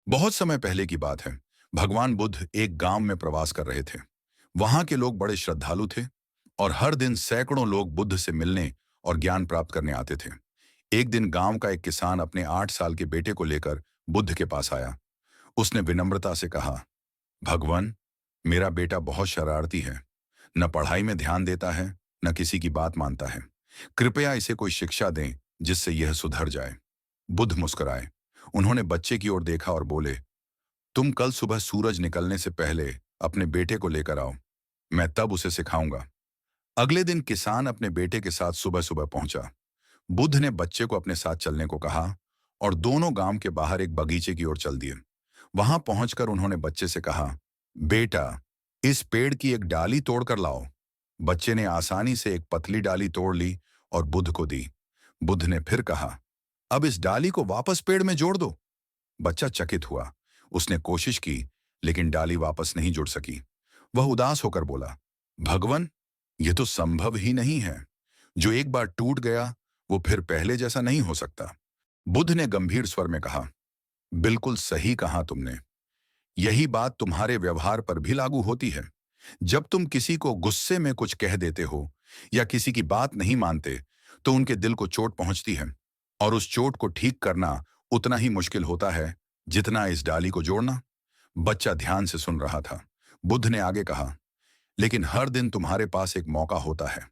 बहुत समय पहले की बात है। भगवान बुद्ध एक गांव में प्रवास कर रहे थे। वहां के लोग बड़े श्रद्धालु थे और हर दिन सैकड़ों लोग बुद्ध से मिलने और ज्ञान प्राप्त करने आते थे। एक दिन गांव का एक किसान अपने 8 साल के बेटे को लेकर बुद्ध के पास आया। उसने विनम्रता से कहा, भगवान, मेरा बेटा बहुत शरारती है। न पढ़ाई में ध्यान देता है, न किसी की बात मानता है। कृपया इसे कोई शिक्षा दें जिससे यह सुधर जाए। बुद्ध मुस्कुराए। उन्होंने बच्चे की ओर देखा और बोले, तुम कल सुबह सूरज निकलने से पहले अपने बेटे को लेकर आओ। मैं तब उसे सिखाऊंगा। अगले दिन किसान अपने बेटे के साथ सुबह सुबह पहुंचा। बुद्ध ने बच्चे को अपने साथ चलने को कहा और दोनों गांव के बाहर एक बगीचे की ओर चल दिए। वहां पहुंचकर उन्होंने बच्चे से कहा, बेटा, इस पेड़ की एक डाली तोड़कर लाओ। बच्चे ने आसानी से एक पतली डाली तोड़ ली और बुद्ध को दी। बुद्ध ने फिर कहा, अब इस डाली को वापस पेड़ में जोड़ दो। बच्चा चकित हुआ। उसने कोशिश की, लेकिन डाली वापस नहीं जुड़ सकी। वह उदास होकर बोला, भगवन, यह तो संभव ही नहीं है। जो एक बार टूट गया वो फिर पहले जैसा नहीं हो सकता। बुद्ध ने गंभीर स्वर में कहा, बिल्कुल सही कहा तुमने। यही बात तुम्हारे व्यवहार पर भी लागू होती है। जब तुम किसी को गुस्से में कुछ कह देते हो या किसी की बात नहीं मानते, तो उनके दिल को चोट पहुंचती है। और उस चोट को ठीक करना उतना ही मुश्किल होता है जितना इस डाली को जोड़ना। बच्चा ध्यान से सुन रहा था। बुद्ध ने आगे कहा, लेकिन हर दिन तुम्हारे पास एक मौका होता है,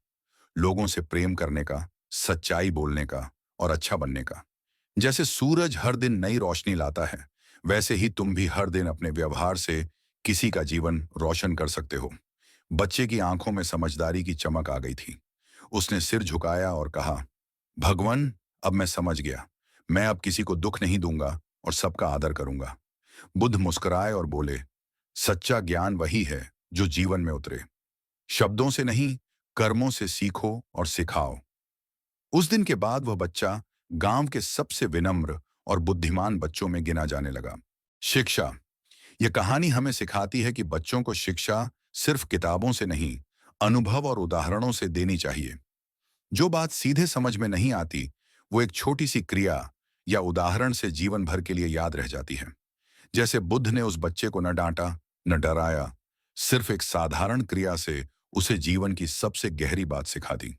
लोगों से प्रेम करने का, सच्चाई बोलने का और अच्छा बनने का। जैसे सूरज हर दिन नई रोशनी लाता है, वैसे ही तुम भी हर दिन अपने व्यवहार से किसी का जीवन रोशन कर सकते हो। बच्चे की आंखों में समझदारी की चमक आ गई थी। उसने सिर झुकाया और कहा, भगवान, अब मैं समझ गया। मैं अब किसी को दुख नहीं दूंगा और सबका आदर करूंगा। बुद्ध मुस्कुराए और बोले, सच्चा ज्ञान वही है जो जीवन में उतरे। शब्दों से नहीं, कर्मों से सीखो और सिखाओ। उस दिन के बाद वह बच्चा गांव के सबसे विनम्र और बुद्धिमान बच्चों में गिना जाने लगा। शिक्षा। यह कहानी हमें सिखाती है कि बच्चों को शिक्षा सिर्फ किताबों से नहीं, अनुभव और उदाहरणों से देनी चाहिए। जो बात सीधे समझ में नहीं आती, वो एक छोटी सी क्रिया या उदाहरण से जीवन भर के लिए याद रह जाती है। जैसे बुद्ध ने उस बच्चे को न डांटा, न डराया, सिर्फ एक साधारण क्रिया से उसे जीवन की सबसे गहरी बात सिखा दी।